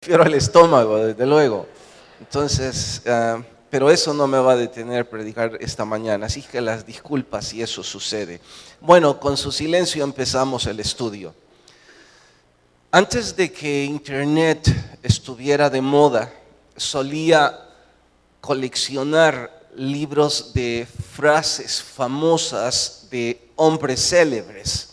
Prefiero el estómago, desde luego. Entonces, pero eso no me va a detener predicar esta mañana, así que las disculpas si eso sucede. Bueno, con su silencio empezamos el estudio. Antes de que Internet estuviera de moda, solía coleccionar libros de frases famosas de hombres célebres.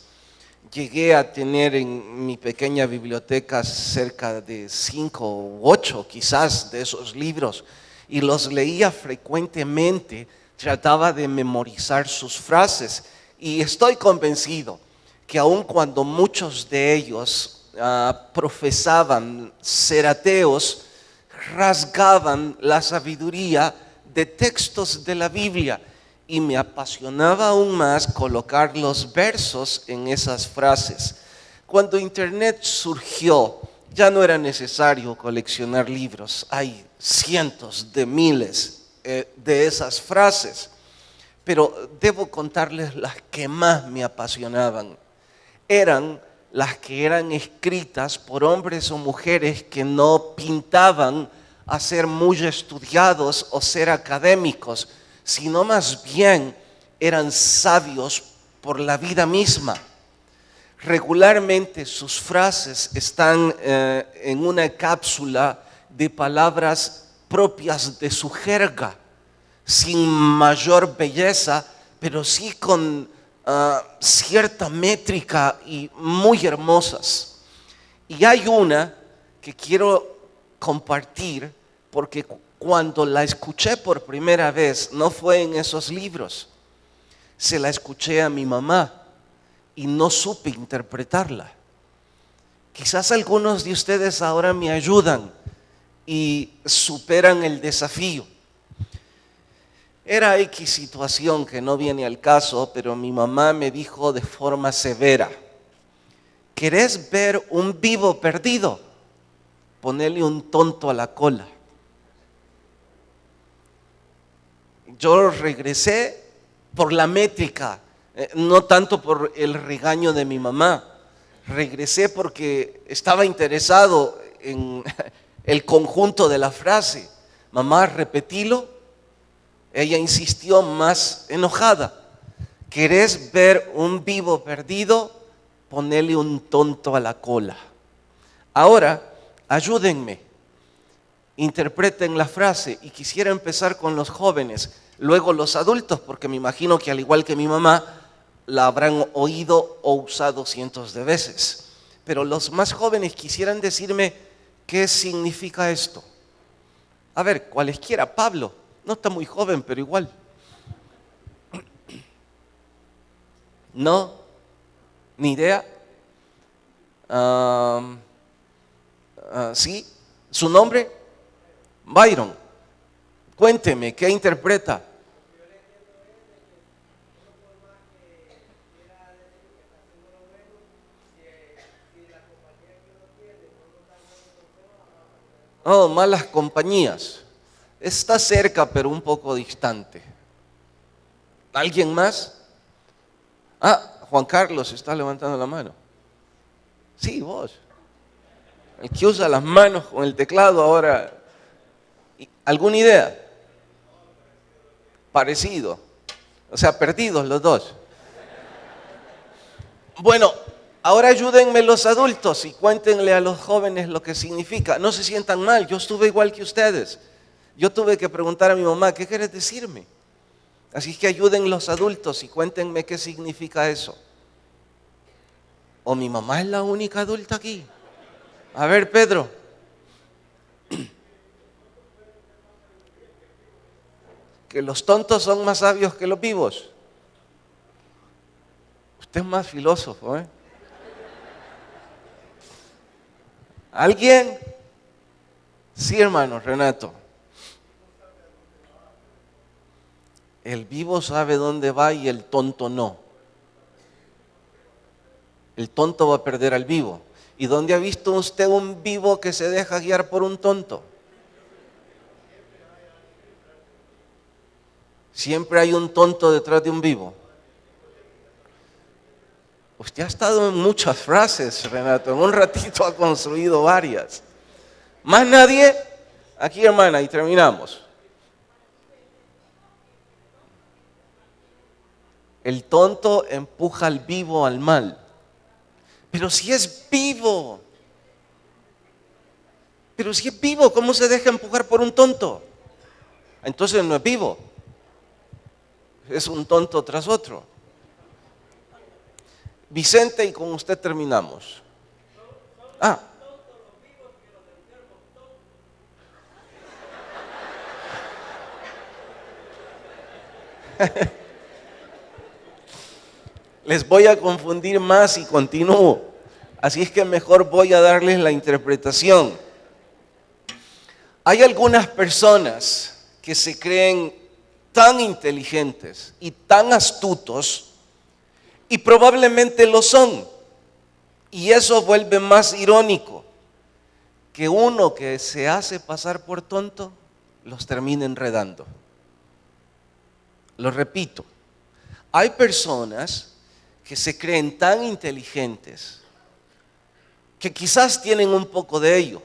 Llegué a tener en mi pequeña biblioteca cerca de 5 u 8 quizás de esos libros y los leía frecuentemente, trataba de memorizar sus frases y estoy convencido que aun cuando muchos de ellos profesaban ser ateos, rasgaban la sabiduría de textos de la Biblia. Y me apasionaba aún más colocar los versos en esas frases. Cuando Internet surgió, ya no era necesario coleccionar libros. Hay cientos de miles de esas frases. Pero debo contarles las que más me apasionaban. Eran las que eran escritas por hombres o mujeres que no pintaban a ser muy estudiados o ser académicos, sino más bien eran sabios por la vida misma. Regularmente sus frases están en una cápsula de palabras propias de su jerga, sin mayor belleza, pero sí con cierta métrica y muy hermosas. Y hay una que quiero compartir porque cuando la escuché por primera vez, no fue en esos libros. Se la escuché a mi mamá y no supe interpretarla. Quizás algunos de ustedes ahora me ayudan y superan el desafío. Era X situación que no viene al caso, pero mi mamá me dijo de forma severa: ¿querés ver un vivo perdido? Ponele un tonto a la cola. Yo regresé por la métrica, no tanto por el regaño de mi mamá. Regresé porque estaba interesado en el conjunto de la frase. Mamá, repetilo. Ella insistió más enojada. ¿Querés ver un vivo perdido? Ponele un tonto a la cola. Ahora, ayúdenme. Interpreten la frase y quisiera empezar con los jóvenes, luego los adultos, porque me imagino que al igual que mi mamá, la habrán oído o usado cientos de veces. Pero los más jóvenes quisieran decirme qué significa esto. A ver, cualesquiera, Pablo, no está muy joven, pero igual. ¿No? ¿Ni idea? ¿Sí? ¿Su nombre? Byron, cuénteme, ¿qué interpreta? Oh, malas compañías. Está cerca, pero un poco distante. ¿Alguien más? Juan Carlos está levantando la mano. Sí, vos. El que usa las manos con el teclado ahora. ¿Alguna idea? Parecido. O sea, perdidos los dos. Bueno, ahora ayúdenme los adultos y cuéntenle a los jóvenes lo que significa. No se sientan mal, yo estuve igual que ustedes. Yo tuve que preguntar a mi mamá, ¿qué quieres decirme? Así que ayuden los adultos y cuéntenme qué significa eso. ¿O mi mamá es la única adulta aquí? A ver, Pedro. Que los tontos son más sabios que los vivos. Usted es más filósofo, ¿eh? ¿Alguien? Sí, hermano Renato. El vivo sabe dónde va y el tonto no. El tonto va a perder al vivo. ¿Y dónde ha visto usted un vivo que se deja guiar por un tonto? Siempre hay un tonto detrás de un vivo. Usted ha estado en muchas frases, Renato. En un ratito ha construido varias. ¿Más nadie? Aquí, hermana, y terminamos. El tonto empuja al vivo al mal. Pero si es vivo, ¿cómo se deja empujar por un tonto? Entonces no es vivo, es un tonto tras otro. Vicente, y con usted terminamos. Les voy a confundir más y continúo. Así es que mejor voy a darles la interpretación. Hay algunas personas que se creen tan inteligentes y tan astutos, y probablemente lo son. Y eso vuelve más irónico que uno que se hace pasar por tonto los termina enredando. Lo repito, hay personas que se creen tan inteligentes que quizás tienen un poco de ello.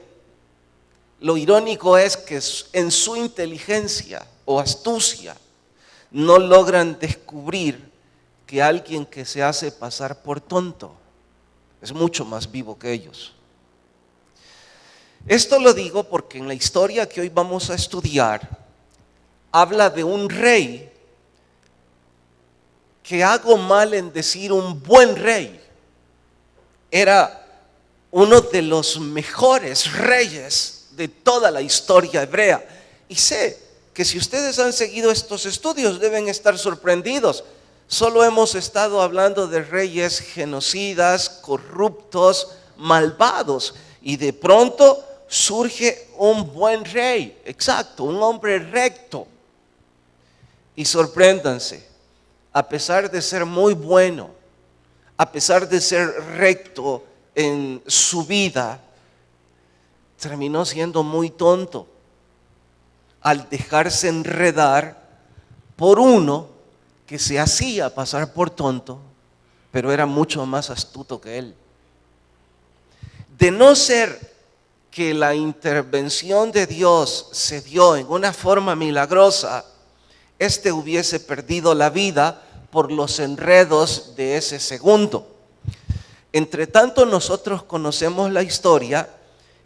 Lo irónico es que en su inteligencia o astucia no logran descubrir que alguien que se hace pasar por tonto es mucho más vivo que ellos. Esto lo digo porque en la historia que hoy vamos a estudiar habla de un rey que hago mal en decir un buen rey. Era uno de los mejores reyes de toda la historia hebrea. Y sé que si ustedes han seguido estos estudios deben estar sorprendidos. Solo hemos estado hablando de reyes genocidas, corruptos, malvados. Y de pronto surge un buen rey, exacto, un hombre recto. Y sorpréndanse, a pesar de ser muy bueno, a pesar de ser recto en su vida, terminó siendo muy tonto al dejarse enredar por uno que se hacía pasar por tonto, pero era mucho más astuto que él. De no ser que la intervención de Dios se dio en una forma milagrosa, este hubiese perdido la vida por los enredos de ese segundo. Entre tanto nosotros conocemos la historia,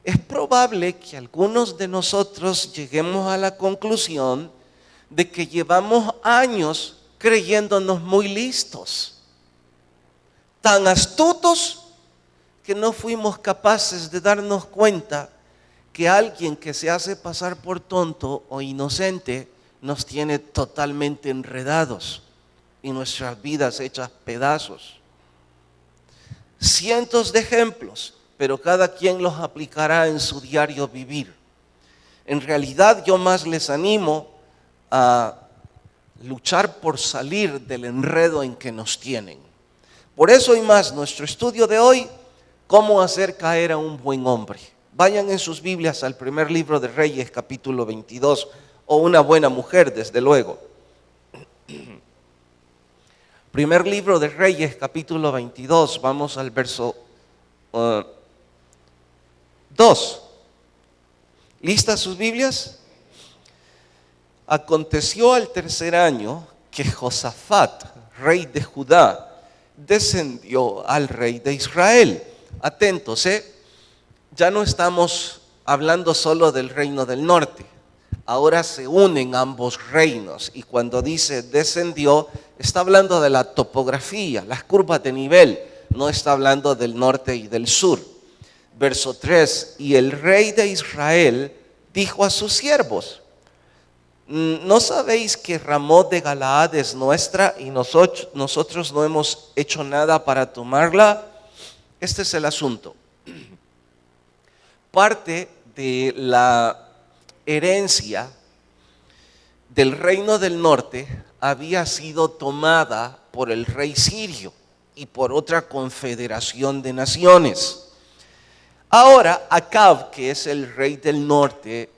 es probable que algunos de nosotros lleguemos a la conclusión de que llevamos años creyéndonos muy listos, tan astutos que no fuimos capaces de darnos cuenta que alguien que se hace pasar por tonto o inocente nos tiene totalmente enredados y nuestras vidas hechas pedazos. Cientos de ejemplos, pero cada quien los aplicará en su diario vivir. En realidad yo más les animo a luchar por salir del enredo en que nos tienen. Por eso y más, nuestro estudio de hoy, cómo hacer caer a un buen hombre. Vayan en sus Biblias al primer libro de Reyes, capítulo 22, o una buena mujer, desde luego. Primer libro de Reyes, capítulo 22, vamos al verso 2. ¿Listas sus Biblias? Aconteció al tercer año que Josafat, rey de Judá, descendió al rey de Israel. Atentos, ya no estamos hablando solo del reino del norte. Ahora se unen ambos reinos, y cuando dice descendió, está hablando de la topografía, las curvas de nivel, no está hablando del norte y del sur. Verso 3, y el rey de Israel dijo a sus siervos: ¿no sabéis que Ramot de Galaad es nuestra y nosotros no hemos hecho nada para tomarla? Este es el asunto. Parte de la herencia del reino del norte había sido tomada por el rey sirio y por otra confederación de naciones. Ahora Acab, que es el rey del norte,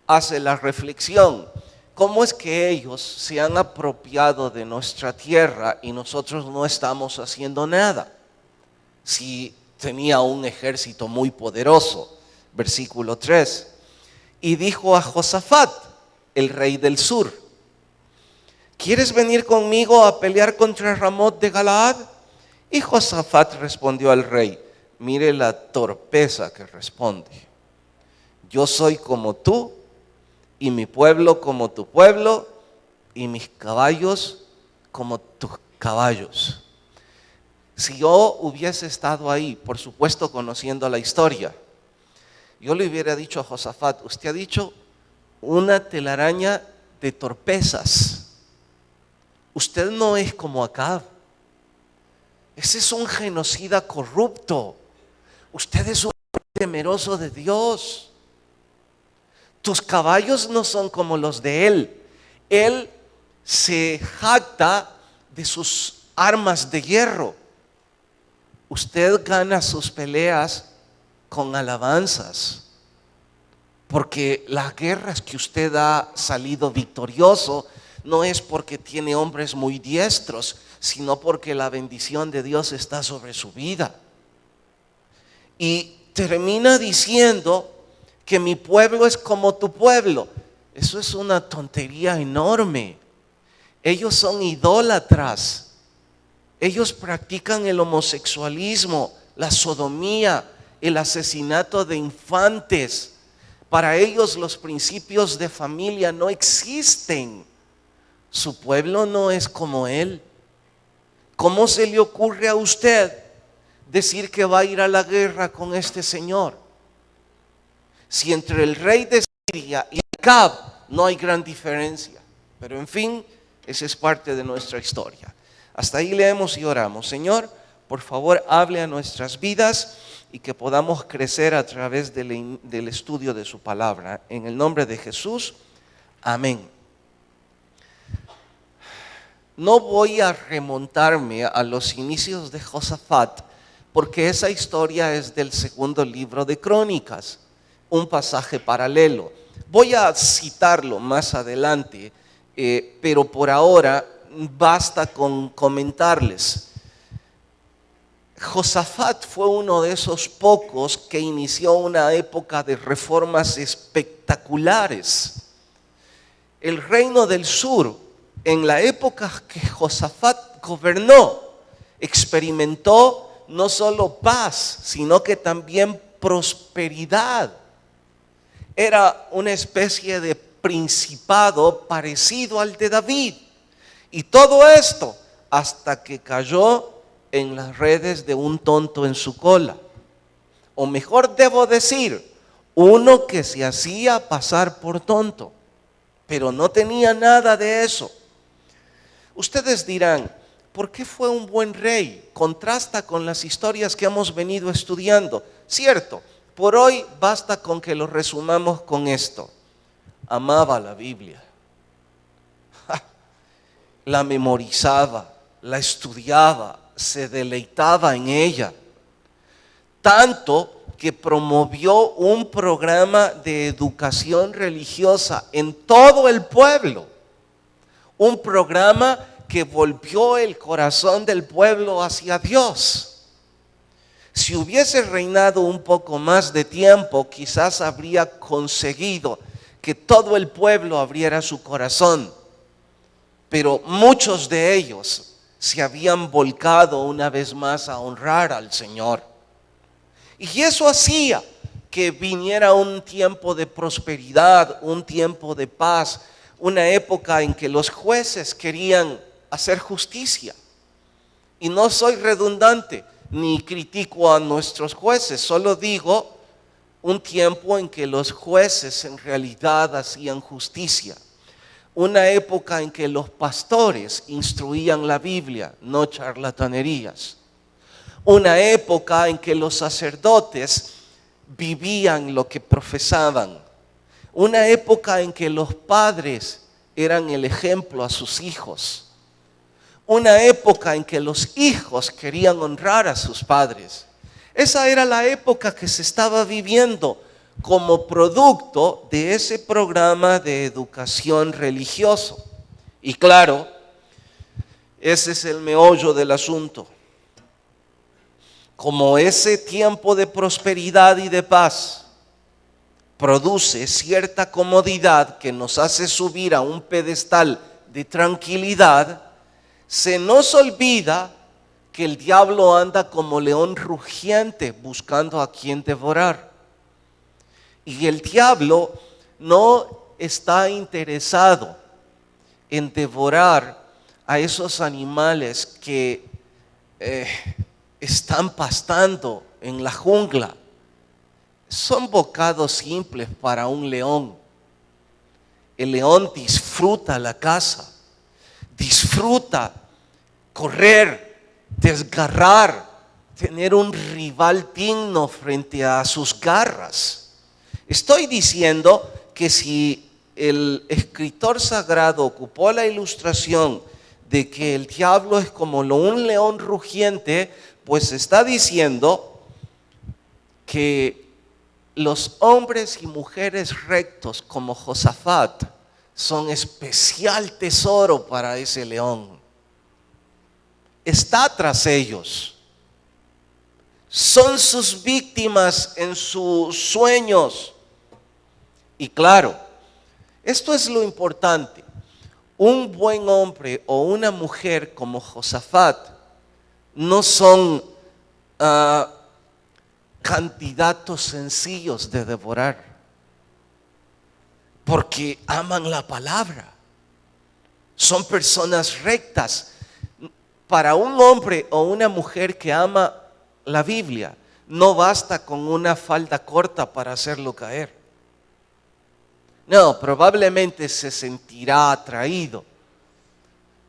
hace la reflexión: ¿cómo es que ellos se han apropiado de nuestra tierra y nosotros no estamos haciendo nada? Si tenía un ejército muy poderoso. Versículo 3. Y dijo a Josafat, el rey del sur: ¿quieres venir conmigo a pelear contra Ramot de Galaad? Y Josafat respondió al rey: mire la torpeza que responde. Yo soy como tú, y mi pueblo como tu pueblo, y mis caballos como tus caballos. Si yo hubiese estado ahí, por supuesto conociendo la historia, yo le hubiera dicho a Josafat: usted ha dicho una telaraña de torpezas. Usted no es como Acab. Ese es un genocida corrupto. Usted es un temeroso de Dios. Tus caballos no son como los de él. Él se jacta de sus armas de hierro. Usted gana sus peleas con alabanzas, porque las guerras que usted ha salido victorioso no es porque tiene hombres muy diestros, sino porque la bendición de Dios está sobre su vida. Y termina diciendo que mi pueblo es como tu pueblo. Eso es una tontería enorme. Ellos son idólatras. Ellos practican el homosexualismo, la sodomía, el asesinato de infantes. Para ellos los principios de familia no existen. Su pueblo no es como él. ¿Cómo se le ocurre a usted decir que va a ir a la guerra con este señor? Si entre el rey de Siria y Acab no hay gran diferencia. Pero en fin, esa es parte de nuestra historia. Hasta ahí leemos y oramos. Señor, por favor, hable a nuestras vidas y que podamos crecer a través del estudio de su palabra. En el nombre de Jesús, amén. No voy a remontarme a los inicios de Josafat, porque esa historia es del segundo libro de Crónicas, un pasaje paralelo. Voy a citarlo más adelante, pero por ahora basta con comentarles. Josafat fue uno de esos pocos que inició una época de reformas espectaculares. El reino del sur, en la época que Josafat gobernó, experimentó no solo paz, sino que también prosperidad. Era una especie de principado parecido al de David. Y todo esto hasta que cayó en las redes de un tonto en su cola. O mejor debo decir, uno que se hacía pasar por tonto, pero no tenía nada de eso. Ustedes dirán, ¿por qué fue un buen rey? Contrasta con las historias que hemos venido estudiando. Cierto, por hoy basta con que lo resumamos con esto: amaba la Biblia, la memorizaba, la estudiaba, se deleitaba en ella, tanto que promovió un programa de educación religiosa en todo el pueblo, un programa que volvió el corazón del pueblo hacia Dios. Si hubiese reinado un poco más de tiempo, quizás habría conseguido que todo el pueblo abriera su corazón, pero muchos de ellos se habían volcado una vez más a honrar al Señor. Y eso hacía que viniera un tiempo de prosperidad, un tiempo de paz, una época en que los jueces querían hacer justicia. Y no soy redundante ni critico a nuestros jueces, solo digo un tiempo en que los jueces en realidad hacían justicia. Una época en que los pastores instruían la Biblia, no charlatanerías. Una época en que los sacerdotes vivían lo que profesaban. Una época en que los padres eran el ejemplo a sus hijos. Una época en que los hijos querían honrar a sus padres. Esa era la época que se estaba viviendo como producto de ese programa de educación religioso. Y claro, ese es el meollo del asunto. Como ese tiempo de prosperidad y de paz produce cierta comodidad que nos hace subir a un pedestal de tranquilidad, se nos olvida que el diablo anda como león rugiente buscando a quien devorar. Y el diablo no está interesado en devorar a esos animales que están pastando en la jungla. Son bocados simples para un león. El león disfruta la caza, disfruta correr, desgarrar, tener un rival digno frente a sus garras. Estoy diciendo que si el escritor sagrado ocupó la ilustración de que el diablo es como un león rugiente, pues está diciendo que los hombres y mujeres rectos como Josafat son especial tesoro para ese león. Está tras ellos. Son sus víctimas en sus sueños. Y claro, esto es lo importante. Un buen hombre o una mujer como Josafat no son candidatos sencillos de devorar, porque aman la palabra. Son personas rectas. Para un hombre o una mujer que ama la Biblia, no basta con una falda corta para hacerlo caer. No, probablemente se sentirá atraído,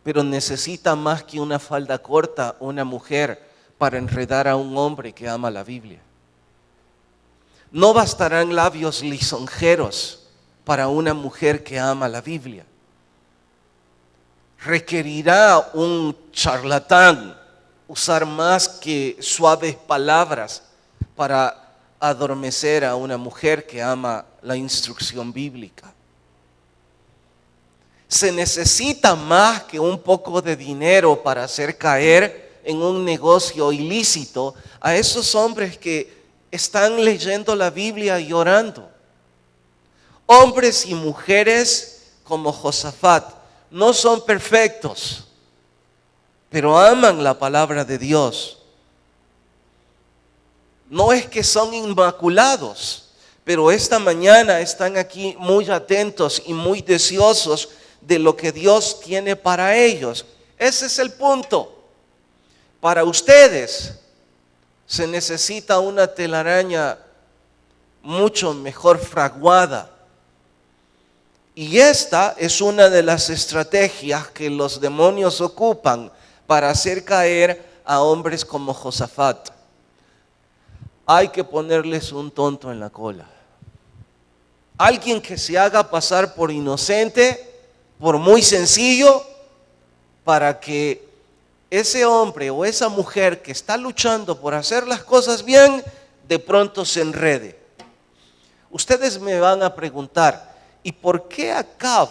pero necesita más que una falda corta una mujer para enredar a un hombre que ama la Biblia. No bastarán labios lisonjeros para una mujer que ama la Biblia. Requerirá un charlatán usar más que suaves palabras para adormecer a una mujer que ama la instrucción bíblica. Se necesita más que un poco de dinero para hacer caer en un negocio ilícito a esos hombres que están leyendo la Biblia y orando. Hombres y mujeres como Josafat no son perfectos, pero aman la palabra de Dios. No es que son inmaculados, pero esta mañana están aquí muy atentos y muy deseosos de lo que Dios tiene para ellos. Ese es el punto. Para ustedes se necesita una telaraña mucho mejor fraguada. Y esta es una de las estrategias que los demonios ocupan para hacer caer a hombres como Josafat. Hay que ponerles un tonto en la cola. Alguien que se haga pasar por inocente, por muy sencillo, para que ese hombre o esa mujer que está luchando por hacer las cosas bien, de pronto se enrede. Ustedes me van a preguntar, ¿y por qué Acab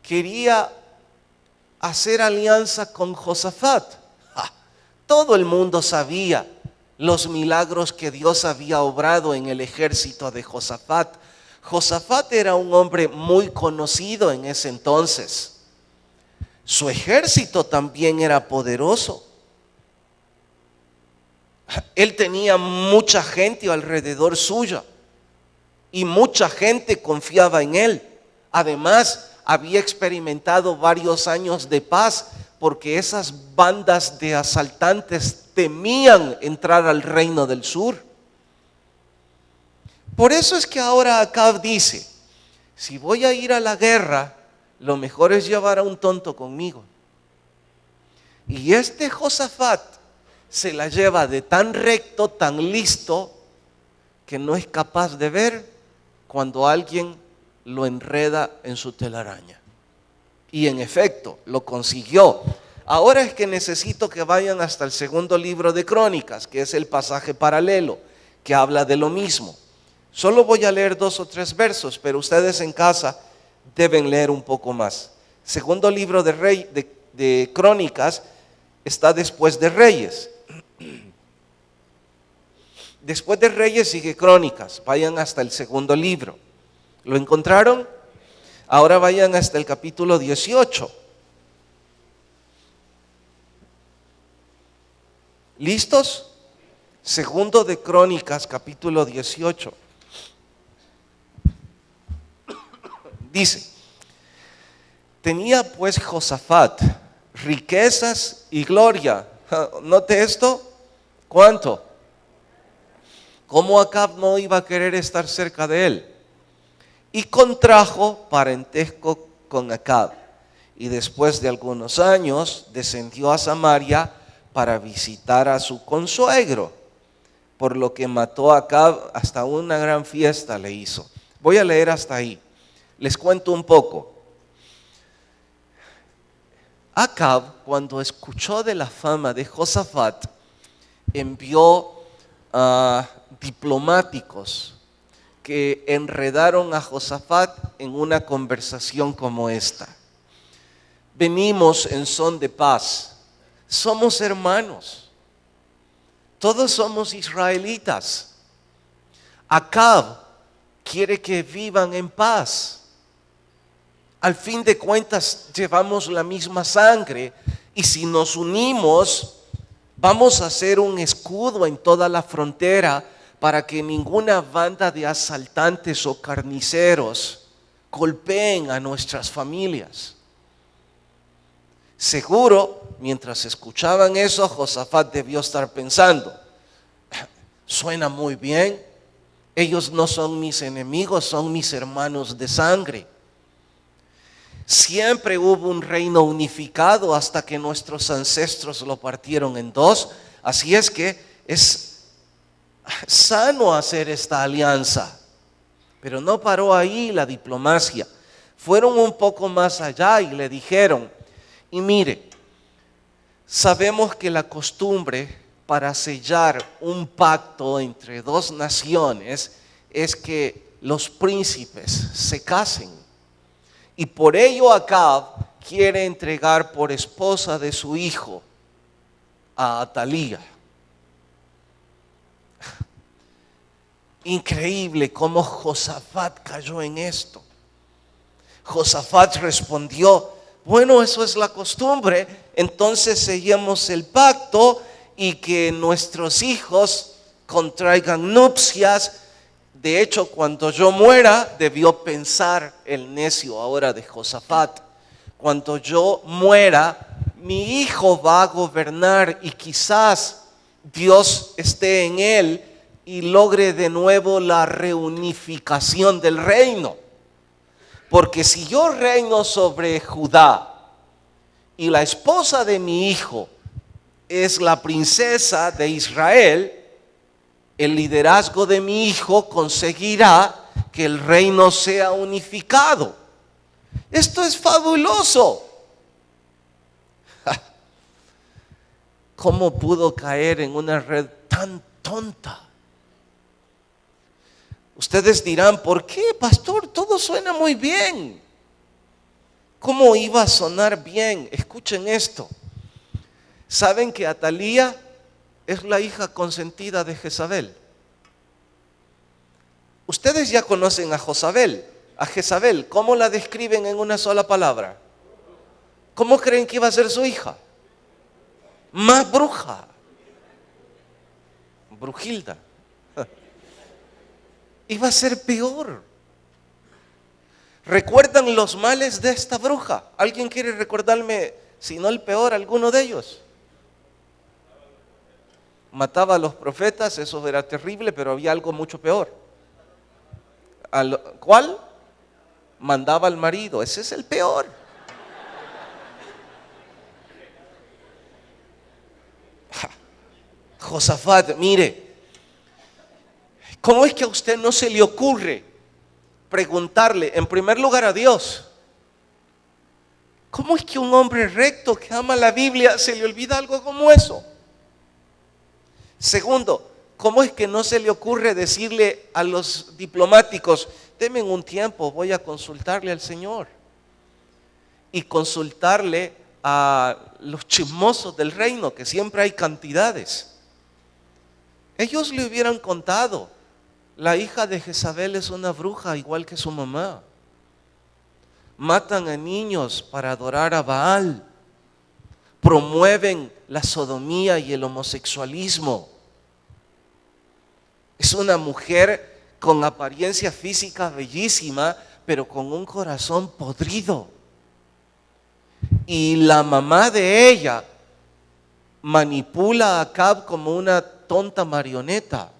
quería hacer alianza con Josafat? Todo el mundo sabía los milagros que Dios había obrado en el ejército de Josafat. Josafat era un hombre muy conocido en ese entonces. Su ejército también era poderoso. Él tenía mucha gente alrededor suyo y mucha gente confiaba en él. Además, había experimentado varios años de paz porque esas bandas de asaltantes temían entrar al reino del sur. Por eso es que ahora Acab dice, si voy a ir a la guerra, lo mejor es llevar a un tonto conmigo. Y este Josafat se la lleva de tan recto, tan listo, que no es capaz de ver cuando alguien lo enreda en su telaraña. Y en efecto, lo consiguió. Ahora es que necesito que vayan hasta el segundo libro de Crónicas, que es el pasaje paralelo, que habla de lo mismo. Solo voy a leer 2 o 3 versos, pero ustedes en casa deben leer un poco más. Segundo libro de Crónicas está después de Reyes. Después de Reyes sigue Crónicas. Vayan hasta el segundo libro. ¿Lo encontraron? Ahora vayan hasta el capítulo 18. ¿Listos? Segundo de Crónicas, capítulo 18. Dice: tenía pues Josafat riquezas y gloria. Note esto. ¿Cuánto? ¿Cómo Acab no iba a querer estar cerca de él? Y contrajo parentesco con Acab. Y después de algunos años descendió a Samaria para visitar a su consuegro, por lo que mató a Acab, hasta una gran fiesta le hizo. Voy a leer hasta ahí. Les cuento un poco. Acab, cuando escuchó de la fama de Josafat, envió diplomáticos que enredaron a Josafat en una conversación como esta. Venimos en son de paz, somos hermanos, todos somos israelitas. Acab quiere que vivan en paz. Al fin de cuentas llevamos la misma sangre y si nos unimos vamos a hacer un escudo en toda la frontera para que ninguna banda de asaltantes o carniceros golpeen a nuestras familias. Seguro, mientras escuchaban eso, Josafat debió estar pensando: suena muy bien, ellos no son mis enemigos, son mis hermanos de sangre. Siempre hubo un reino unificado hasta que nuestros ancestros lo partieron en dos. Así es que es sano hacer esta alianza. Pero no paró ahí la diplomacia. Fueron un poco más allá y le dijeron: y mire, sabemos que la costumbre para sellar un pacto entre dos naciones es que los príncipes se casen. Y por ello Acab quiere entregar por esposa de su hijo a Atalía. Increíble cómo Josafat cayó en esto. Josafat respondió: bueno, eso es la costumbre, entonces sellemos el pacto y que nuestros hijos contraigan nupcias. De hecho, cuando yo muera, debió pensar el necio ahora de Josafat: cuando yo muera, mi hijo va a gobernar y quizás Dios esté en él y logre de nuevo la reunificación del reino. Porque si yo reino sobre Judá y la esposa de mi hijo es la princesa de Israel, el liderazgo de mi hijo conseguirá que el reino sea unificado. Esto es fabuloso. ¿Cómo pudo caer en una red tan tonta? Ustedes dirán: ¿por qué, pastor? Todo suena muy bien. ¿Cómo iba a sonar bien? Escuchen esto. ¿Saben que Atalía es la hija consentida de Jezabel? Ustedes ya conocen a Jezabel. A Jezabel, ¿cómo la describen en una sola palabra? ¿Cómo creen que iba a ser su hija? Más bruja. Brujilda. Iba a ser peor. ¿Recuerdan los males de esta bruja? ¿Alguien quiere recordarme, si no el peor, alguno de ellos? Mataba a los profetas, eso era terrible, pero había algo mucho peor. ¿Cuál? Mandaba al marido, ese es el peor. Josafat, mire, ¿cómo es que a usted no se le ocurre preguntarle en primer lugar a Dios? ¿Cómo es que un hombre recto que ama la Biblia se le olvida algo como eso? Segundo, ¿cómo es que no se le ocurre decirle a los diplomáticos: denme un tiempo, voy a consultarle al Señor? Y consultarle a los chismosos del reino, que siempre hay cantidades. Ellos le hubieran contado, la hija de Jezabel es una bruja igual que su mamá. Matan a niños para adorar a Baal. Promueven la sodomía y el homosexualismo. Es una mujer con apariencia física bellísima, pero con un corazón podrido. Y la mamá de ella manipula a Acab como una tonta marioneta.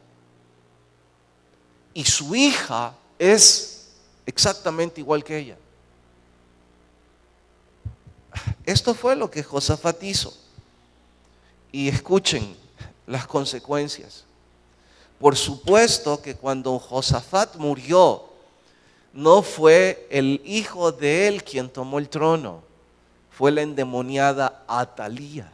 Y su hija es exactamente igual que ella. Esto fue lo que Josafat hizo. Y escuchen las consecuencias. Por supuesto que cuando Josafat murió, no fue el hijo de él quien tomó el trono, fue la endemoniada Atalía,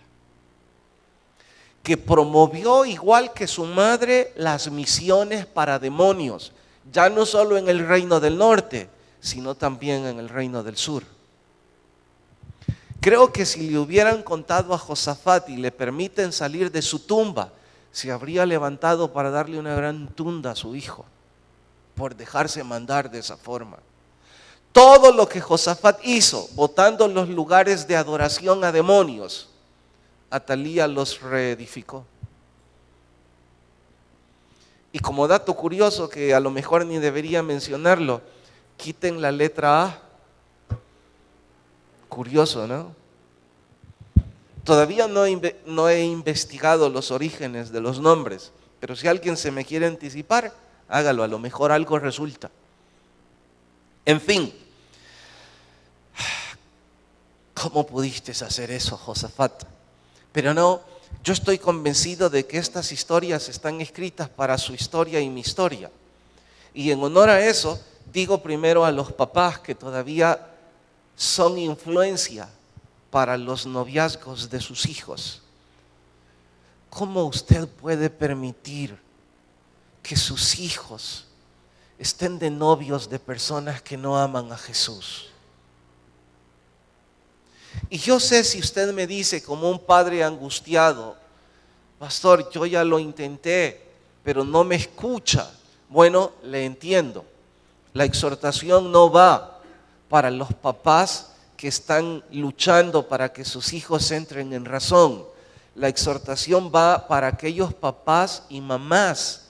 que promovió igual que su madre las misiones para demonios, ya no solo en el reino del norte, sino también en el reino del sur. Creo que si le hubieran contado a Josafat y le permiten salir de su tumba, se habría levantado para darle una gran tunda a su hijo, por dejarse mandar de esa forma. Todo lo que Josafat hizo, botando los lugares de adoración a demonios, Atalía los reedificó. Y como dato curioso, que a lo mejor ni debería mencionarlo, quiten la letra A. Curioso, ¿no? Todavía no he investigado los orígenes de los nombres, pero si alguien se me quiere anticipar, hágalo, a lo mejor algo resulta. En fin, ¿cómo pudiste hacer eso, Josafat? Pero no, yo estoy convencido de que estas historias están escritas para su historia y mi historia. Y en honor a eso, digo primero a los papás que todavía son influencia para los noviazgos de sus hijos. ¿Cómo usted puede permitir que sus hijos estén de novios de personas que no aman a Jesús? Y yo sé, si usted me dice como un padre angustiado, pastor, yo ya lo intenté, pero no me escucha. Bueno, le entiendo. La exhortación no va para los papás que están luchando para que sus hijos entren en razón. La exhortación va para aquellos papás y mamás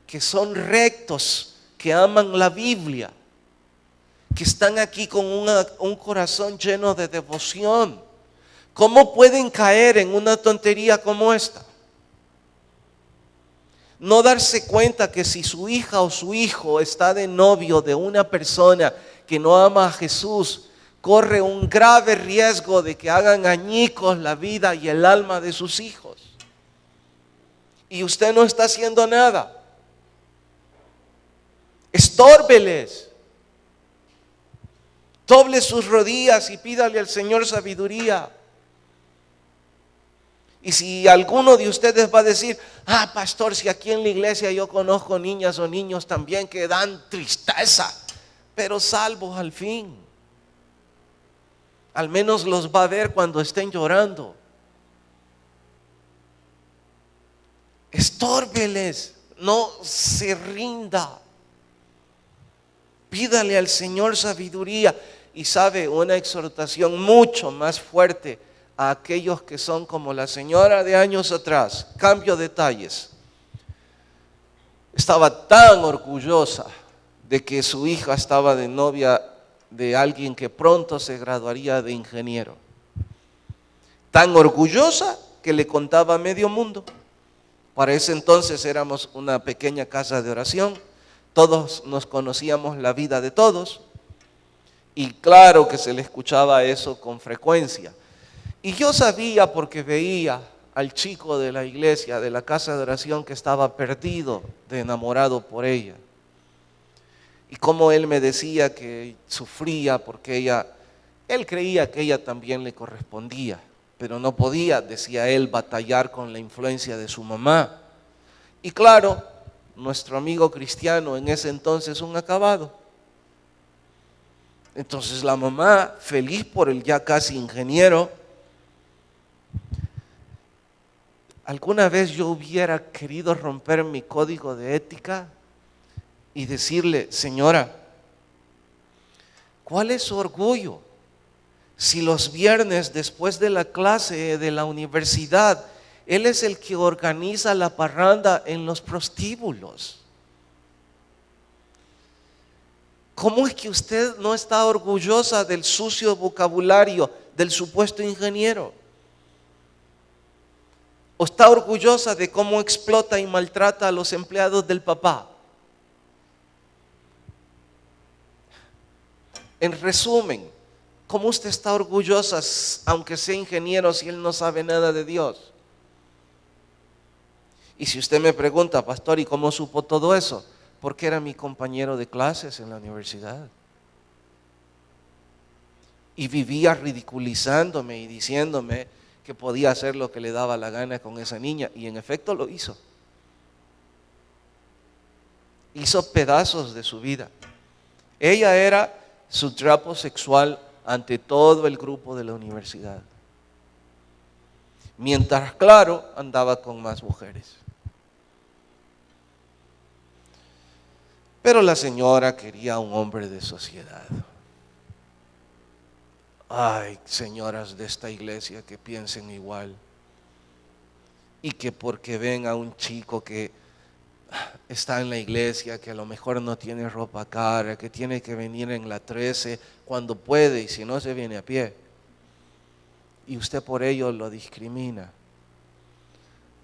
que son rectos, que aman la Biblia, que están aquí con un corazón lleno de devoción. ¿Cómo pueden caer en una tontería como esta? No darse cuenta que si su hija o su hijo está de novio de una persona que no ama a Jesús, corre un grave riesgo de que hagan añicos la vida y el alma de sus hijos. Y usted no está haciendo nada. Estórbeles. Doble sus rodillas y pídale al Señor sabiduría. Y si alguno de ustedes va a decir, pastor, si aquí en la iglesia yo conozco niñas o niños también que dan tristeza, pero salvos al fin. Al menos los va a ver cuando estén llorando. Estórbeles, no se rinda. Pídale al Señor sabiduría. Y sabe, una exhortación mucho más fuerte a aquellos que son como la señora de años atrás. Cambio detalles. Estaba tan orgullosa de que su hija estaba de novia de alguien que pronto se graduaría de ingeniero. Tan orgullosa que le contaba a medio mundo. Para ese entonces éramos una pequeña casa de oración. Todos nos conocíamos la vida de todos. Y claro que se le escuchaba eso con frecuencia. Y yo sabía, porque veía al chico de la iglesia, de la casa de oración, que estaba perdido de enamorado por ella. Y como él me decía que sufría porque él creía que ella también le correspondía, pero no podía, decía él, batallar con la influencia de su mamá. Y claro, nuestro amigo cristiano en ese entonces un acabado. Entonces la mamá, feliz por el ya casi ingeniero, ¿Alguna vez yo hubiera querido romper mi código de ética y decirle, señora, ¿cuál es su orgullo? Si los viernes después de la clase de la universidad, él es el que organiza la parranda en los prostíbulos. ¿Cómo es que usted no está orgullosa del sucio vocabulario del supuesto ingeniero? ¿O está orgullosa de cómo explota y maltrata a los empleados del papá? En resumen, ¿cómo usted está orgullosa, aunque sea ingeniero, si él no sabe nada de Dios? Y si usted me pregunta, pastor, ¿y cómo supo todo eso? Porque era mi compañero de clases en la universidad. Y vivía ridiculizándome y diciéndome que podía hacer lo que le daba la gana con esa niña. Y en efecto lo hizo. Hizo pedazos de su vida. Ella era su trapo sexual ante todo el grupo de la universidad. Mientras, claro, andaba con más mujeres. Pero la señora quería un hombre de sociedad. Ay, señoras de esta iglesia que piensen igual. Y que porque ven a un chico que está en la iglesia, que a lo mejor no tiene ropa cara, que tiene que venir en la 13 cuando puede y si no se viene a pie. Y usted por ello lo discrimina.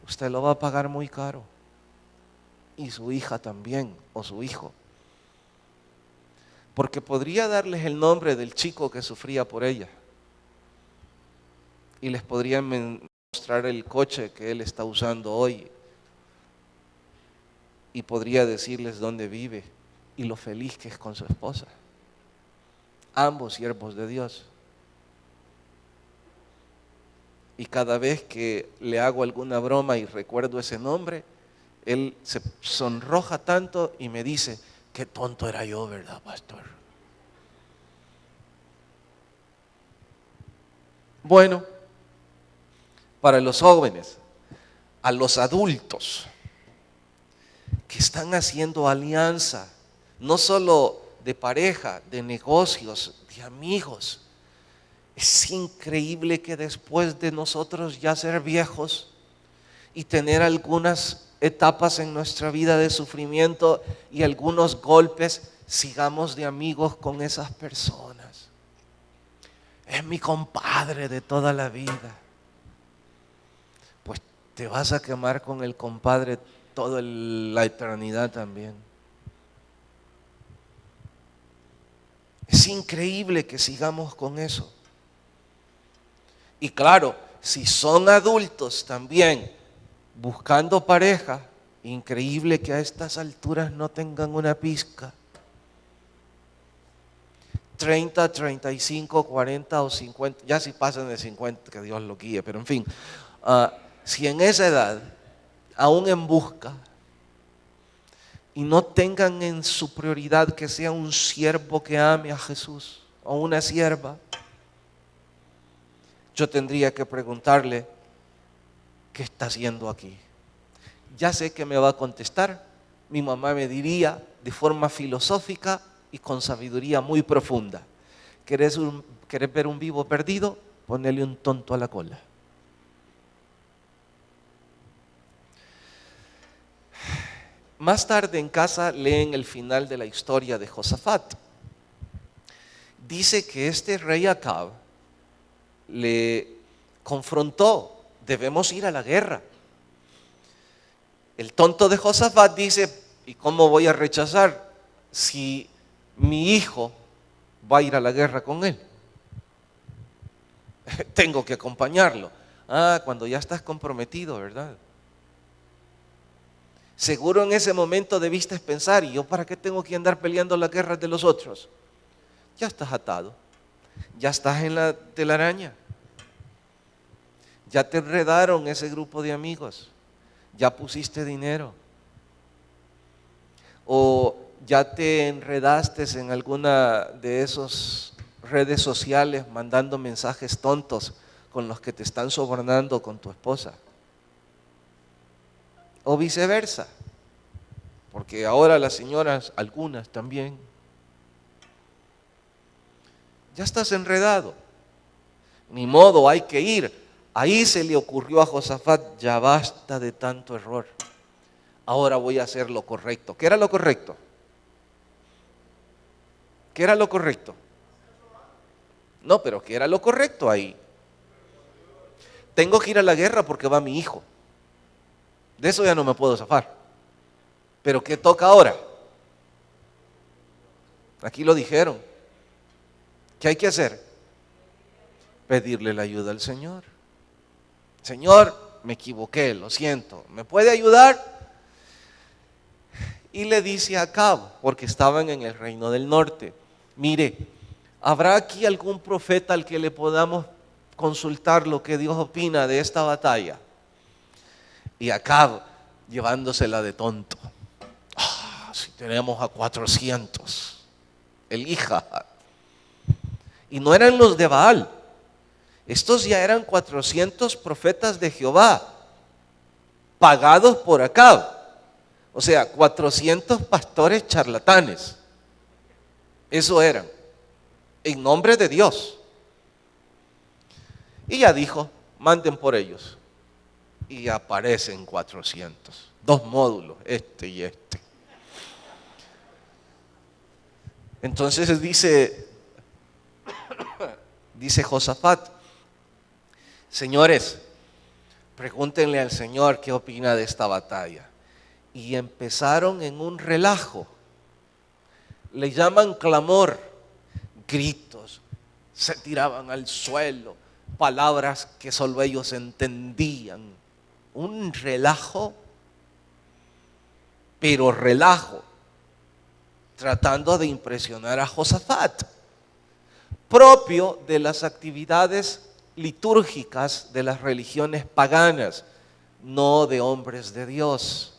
Usted lo va a pagar muy caro. Y su hija también, o su hijo. Porque podría darles el nombre del chico que sufría por ella. Y les podría mostrar el coche que él está usando hoy. Y podría decirles dónde vive y lo feliz que es con su esposa. Ambos siervos de Dios. Y cada vez que le hago alguna broma y recuerdo ese nombre, él se sonroja tanto y me dice, qué tonto era yo, ¿verdad, pastor? Bueno, para los jóvenes, a los adultos que están haciendo alianza, no solo de pareja, de negocios, de amigos. Es increíble que después de nosotros ya ser viejos y tener algunas etapas en nuestra vida de sufrimiento y algunos golpes, sigamos de amigos con esas personas. Es mi compadre de toda la vida. Pues te vas a quemar con el compadre toda la eternidad también. Es increíble que sigamos con eso. Y claro, si son adultos también buscando pareja, increíble que a estas alturas no tengan una pizca. 30, 35, 40 o 50, ya si pasan de 50, que Dios lo guíe, pero en fin, si en esa edad, aún en busca, y no tengan en su prioridad que sea un siervo que ame a Jesús, o una sierva, yo tendría que preguntarle, ¿qué está haciendo aquí? Ya sé que me va a contestar, mi mamá me diría de forma filosófica y con sabiduría muy profunda, ¿querés ver un vivo perdido? Ponele un tonto a la cola. Más tarde en casa leen el final de la historia de Josafat. Dice que este rey Acab le confrontó, debemos ir a la guerra. El tonto de Josafat dice, ¿y cómo voy a rechazar si mi hijo va a ir a la guerra con él? Tengo que acompañarlo. Cuando ya estás comprometido, ¿verdad? Seguro en ese momento debiste pensar, ¿y yo para qué tengo que andar peleando las guerras de los otros? Ya estás atado, ya estás en la telaraña, ya te enredaron ese grupo de amigos, ya pusiste dinero, o ya te enredaste en alguna de esas redes sociales mandando mensajes tontos con los que te están sobornando con tu esposa. o viceversa, porque ahora las señoras, algunas también, ya estás enredado, ni modo, hay que ir. Ahí se le ocurrió a Josafat, ya basta de tanto error, ahora voy a hacer lo correcto. ¿Qué era lo correcto? ¿Qué era lo correcto? No, pero ¿qué era lo correcto ahí? Tengo que ir a la guerra porque va mi hijo. De eso ya no me puedo zafar. Pero ¿qué toca ahora? Aquí lo dijeron. ¿Qué hay que hacer? Pedirle la ayuda al Señor. Señor, me equivoqué, lo siento. ¿Me puede ayudar? Y le dice a Acab, porque estaban en el reino del norte, mire, ¿habrá aquí algún profeta al que le podamos consultar lo que Dios opina de esta batalla? Y Acab, llevándosela de tonto. Si tenemos a 400, elija. Y no eran los de Baal, estos ya eran 400 profetas de Jehová, pagados por Acab. O sea, 400 pastores charlatanes. Eso eran, en nombre de Dios. Y ya dijo, manden por ellos. Y aparecen 400, 2 módulos, este y este. Entonces dice Josafat, señores, pregúntenle al Señor qué opina de esta batalla. Y empezaron en un relajo, le llaman clamor, gritos, se tiraban al suelo, palabras que solo ellos entendían, un relajo, pero relajo, tratando de impresionar a Josafat, propio de las actividades litúrgicas de las religiones paganas, no de hombres de Dios,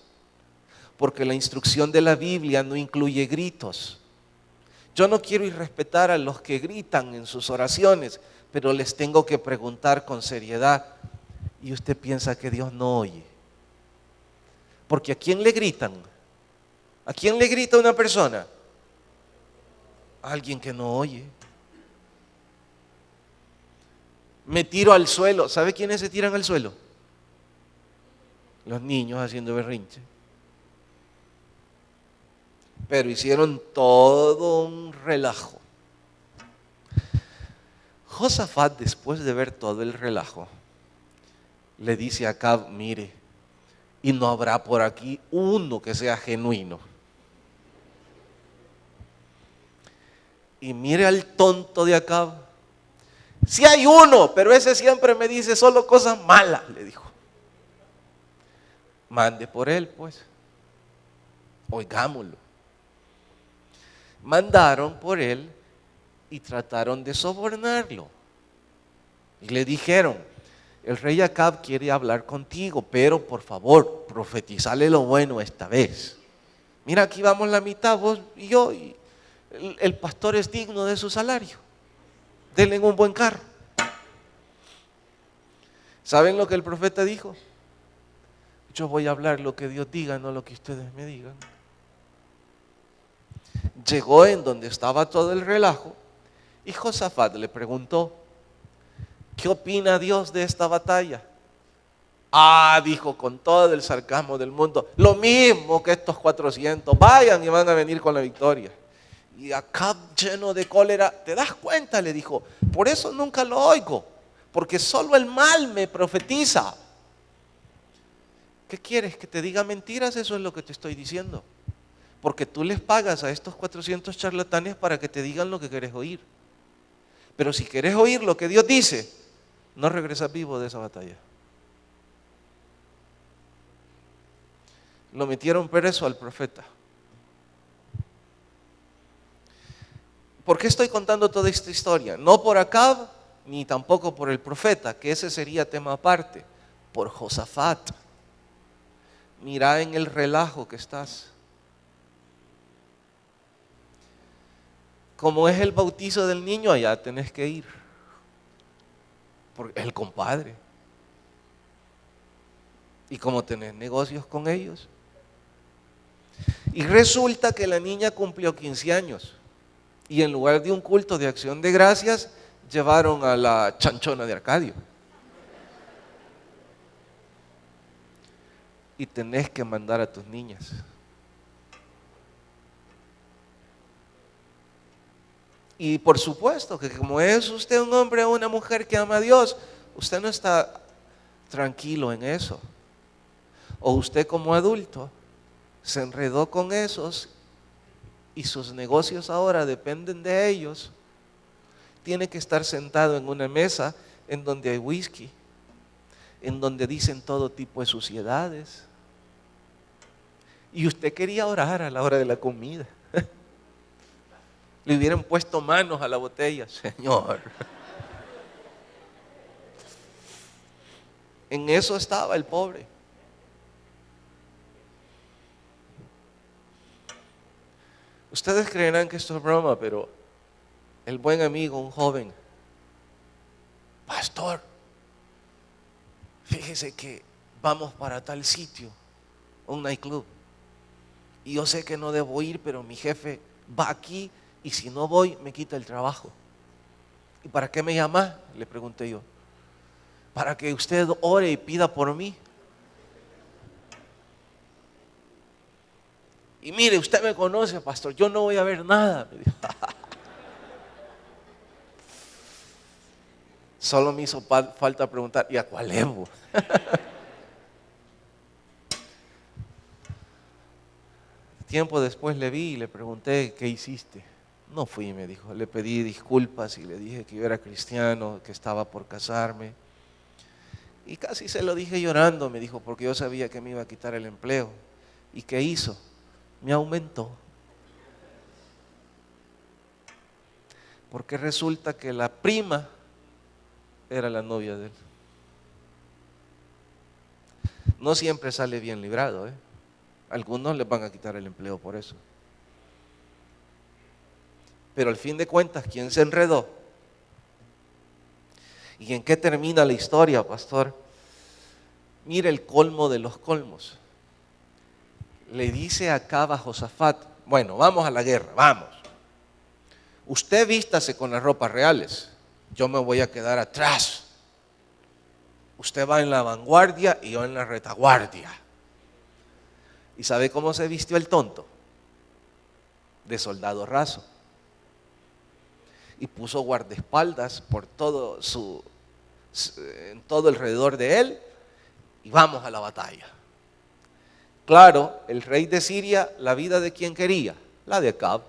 porque la instrucción de la Biblia no incluye gritos. Yo no quiero irrespetar a los que gritan en sus oraciones, pero les tengo que preguntar con seriedad, ¿y usted piensa que Dios no oye? Porque ¿a quién le gritan? ¿A quién le grita una persona? A alguien que no oye. Me tiro al suelo. ¿Sabe quiénes se tiran al suelo? Los niños haciendo berrinche. Pero hicieron todo un relajo. Josafat, después de ver todo el relajo, le dice a Acab, mire, y no habrá por aquí uno que sea genuino. Y mire al tonto de Acab. Sí hay uno, pero ese siempre me dice solo cosas malas, le dijo. Mande por él, pues. Oigámoslo. Mandaron por él y trataron de sobornarlo. Y le dijeron, el rey Acab quiere hablar contigo, pero por favor, profetizale lo bueno esta vez. Mira, aquí vamos la mitad, vos y yo, y el pastor es digno de su salario. Denle un buen carro. ¿Saben lo que el profeta dijo? Yo voy a hablar lo que Dios diga, no lo que ustedes me digan. Llegó en donde estaba todo el relajo y Josafat le preguntó, ¿qué opina Dios de esta batalla? Dijo con todo el sarcasmo del mundo, lo mismo que estos 400, vayan y van a venir con la victoria. Y Acab, lleno de cólera, ¿te das cuenta? Le dijo, por eso nunca lo oigo, porque solo el mal me profetiza. ¿Qué quieres? ¿Que te diga mentiras? Eso es lo que te estoy diciendo. Porque tú les pagas a estos 400 charlatanes para que te digan lo que quieres oír. Pero si quieres oír lo que Dios dice, no regresas vivo de esa batalla. Lo metieron preso al profeta. ¿Por qué estoy contando toda esta historia? No por Acab, ni tampoco por el profeta, que ese sería tema aparte. Por Josafat. Mira en el relajo que estás. Como es el bautizo del niño, allá tenés que ir. Porque es el compadre. ¿Y cómo tenés negocios con ellos? Y resulta que la niña cumplió 15 años. Y en lugar de un culto de acción de gracias, llevaron a la chanchona de Arcadio. Y tenés que mandar a tus niñas. Y por supuesto que como es usted un hombre o una mujer que ama a Dios, usted no está tranquilo en eso. O usted como adulto se enredó con esos y sus negocios ahora dependen de ellos. Tiene que estar sentado en una mesa en donde hay whisky, en donde dicen todo tipo de suciedades. Y usted quería orar a la hora de la comida. Le hubieran puesto manos a la botella, Señor. En eso estaba el pobre. Ustedes creerán que esto es broma, pero el buen amigo, un joven, pastor, fíjese que vamos para tal sitio, un nightclub, y yo sé que no debo ir, pero mi jefe va aquí y si no voy me quita el trabajo. ¿Y para qué me llama? Le pregunté yo. Para que usted ore y pida por mí. Y mire, usted me conoce, pastor, yo no voy a ver nada. Me dijo. Solo me hizo falta preguntar, ¿y a cuál Evo? Tiempo después le vi y le pregunté, ¿qué hiciste? No fui, me dijo. Le pedí disculpas y le dije que yo era cristiano, que estaba por casarme. Y casi se lo dije llorando, me dijo, porque yo sabía que me iba a quitar el empleo. ¿Y qué hizo? Me aumentó. Porque resulta que la prima era la novia de él. No siempre sale bien librado, ¿eh? Algunos les van a quitar el empleo por eso. Pero al fin de cuentas, ¿quién se enredó? ¿Y en qué termina la historia, pastor? Mire el colmo de los colmos. Le dice Acab a Josafat, bueno, vamos a la guerra, vamos. Usted vístase con las ropas reales, yo me voy a quedar atrás. Usted va en la vanguardia y yo en la retaguardia. ¿Y sabe cómo se vistió el tonto? De soldado raso. Y puso guardaespaldas por todo en todo alrededor de él y vamos a la batalla. Claro, el rey de Siria, la vida de quien quería, la de Acab.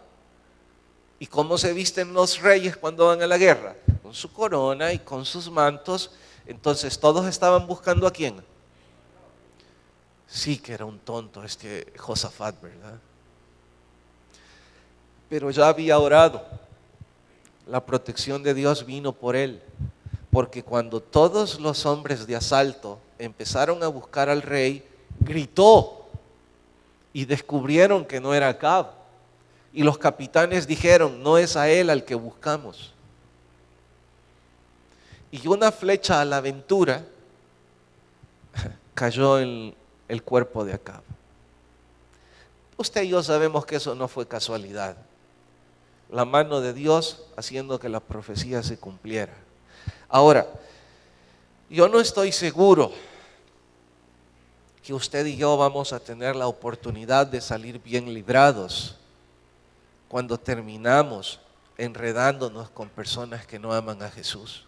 ¿Y cómo se visten los reyes cuando van a la guerra? Con su corona y con sus mantos. Entonces todos estaban buscando ¿a quién? Sí que era un tonto este Josafat, ¿verdad? Pero ya había orado. La protección de Dios vino por él. Porque cuando todos los hombres de asalto empezaron a buscar al rey, gritó y descubrieron que no era Acab. Y los capitanes dijeron, no es a él al que buscamos. Y una flecha a la aventura cayó en el cuerpo de Acab. Usted y yo sabemos que eso no fue casualidad. La mano de Dios haciendo que la profecía se cumpliera. Ahora, yo no estoy seguro que usted y yo vamos a tener la oportunidad de salir bien librados cuando terminamos enredándonos con personas que no aman a Jesús.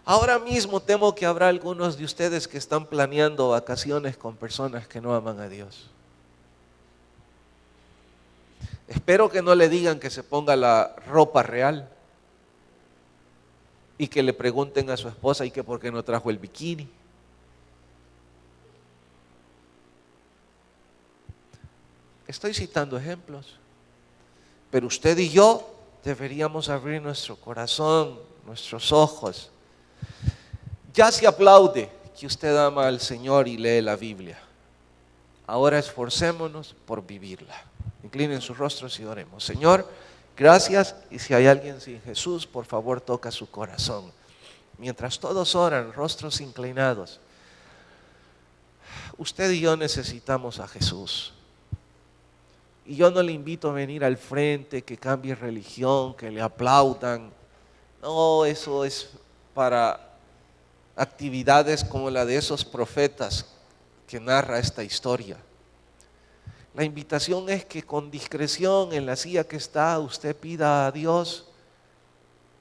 Ahora mismo temo que habrá algunos de ustedes que están planeando vacaciones con personas que no aman a Dios. Espero que no le digan que se ponga la ropa real y que le pregunten a su esposa y que por qué no trajo el bikini. Estoy citando ejemplos, pero usted y yo deberíamos abrir nuestro corazón, nuestros ojos. Ya se aplaude que usted ama al Señor y lee la Biblia. Ahora esforcémonos por vivirla. Inclinen sus rostros y oremos. Señor, gracias. Y si hay alguien sin Jesús, por favor toca su corazón. Mientras todos oran, rostros inclinados, Usted y yo necesitamos a Jesús. Y yo no le invito a venir al frente, que cambie religión, que le aplaudan. No, eso es para actividades como la de esos profetas que narra esta historia. La invitación es que con discreción en la silla que está, usted pida a Dios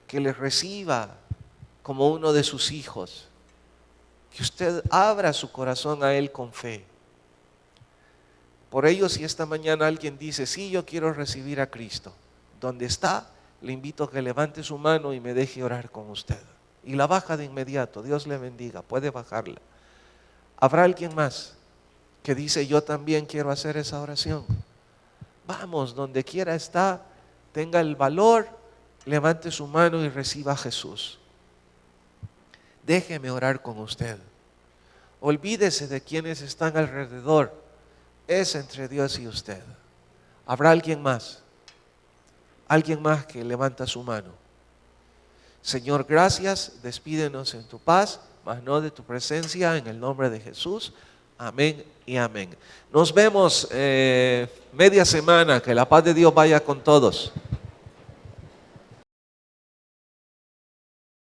que le reciba como uno de sus hijos, que usted abra su corazón a Él con fe. Por ello, si esta mañana alguien dice, sí, yo quiero recibir a Cristo, donde está, le invito a que levante su mano y me deje orar con usted. Y la baja de inmediato. Dios le bendiga, puede bajarla. ¿Habrá alguien más que dice, yo también quiero hacer esa oración? Vamos, donde quiera está, tenga el valor, levante su mano y reciba a Jesús. Déjeme orar con usted. Olvídese de quienes están alrededor. Es entre Dios y usted. ¿Habrá alguien más? Alguien más que levanta su mano. Señor, gracias. Despídenos en tu paz, mas no de tu presencia, en el nombre de Jesús. Amén y amén. Nos vemos media semana. Que la paz de Dios vaya con todos.